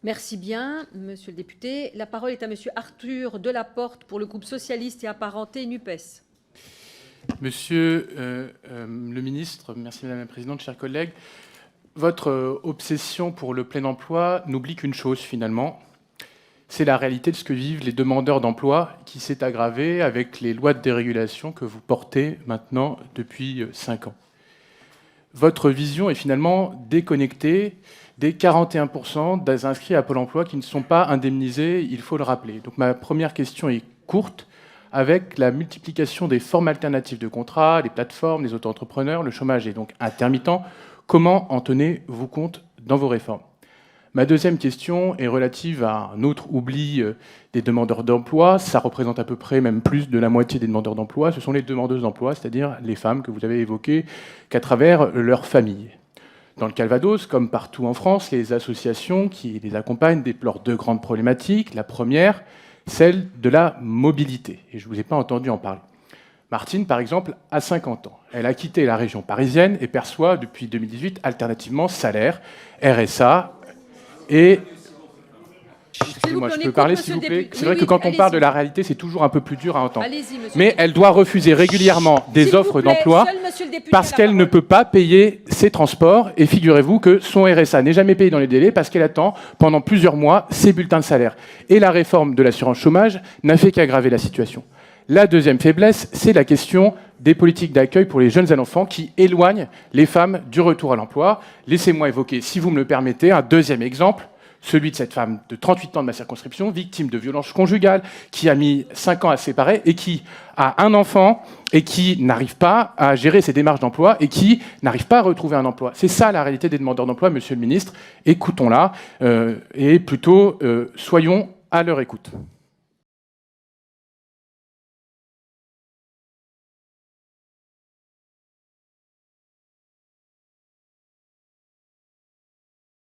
Merci bien, monsieur le député. La parole est à monsieur Arthur Delaporte pour le groupe socialiste et apparenté NUPES. Monsieur le ministre, merci Madame la Présidente, chers collègues. Votre obsession pour le plein emploi n'oublie qu'une chose finalement, c'est la réalité de ce que vivent les demandeurs d'emploi qui s'est aggravée avec les lois de dérégulation que vous portez maintenant depuis 5 ans. Votre vision est finalement déconnectée des 41% des inscrits à Pôle emploi qui ne sont pas indemnisés, il faut le rappeler. Donc ma première question est courte. Avec la multiplication des formes alternatives de contrats, les plateformes, les auto-entrepreneurs, le chômage est donc intermittent. Comment en tenez-vous compte dans vos réformes? Ma deuxième question est relative à un autre oubli des demandeurs d'emploi. Ça représente à peu près même plus de la moitié des demandeurs d'emploi. Ce sont les demandeuses d'emploi, c'est-à-dire les femmes que vous avez évoquées, qu'à travers leur famille. Dans le Calvados, comme partout en France, les associations qui les accompagnent déplorent deux grandes problématiques. La première, celle de la mobilité. Et je ne vous ai pas entendu en parler. Martine, par exemple, a 50 ans. Elle a quitté la région parisienne et perçoit depuis 2018 alternativement salaire, RSA et... Excusez-moi, je peux parler s'il vous plaît? C'est vrai que quand on parle de la réalité, c'est toujours un peu plus dur à entendre. Mais elle doit refuser régulièrement des offres d'emploi parce qu'elle ne peut pas payer ses transports. Et figurez-vous que son RSA n'est jamais payé dans les délais parce qu'elle attend pendant plusieurs mois ses bulletins de salaire. Et la réforme de l'assurance chômage n'a fait qu'aggraver la situation. La deuxième faiblesse, c'est la question des politiques d'accueil pour les jeunes enfants qui éloignent les femmes du retour à l'emploi. Laissez-moi évoquer, si vous me le permettez, un deuxième exemple. Celui de cette femme de 38 ans de ma circonscription, victime de violences conjugales, qui a mis 5 ans à se séparer et qui a un enfant et qui n'arrive pas à gérer ses démarches d'emploi et qui n'arrive pas à retrouver un emploi. C'est ça la réalité des demandeurs d'emploi, monsieur le ministre. Écoutons-la et plutôt soyons à leur écoute.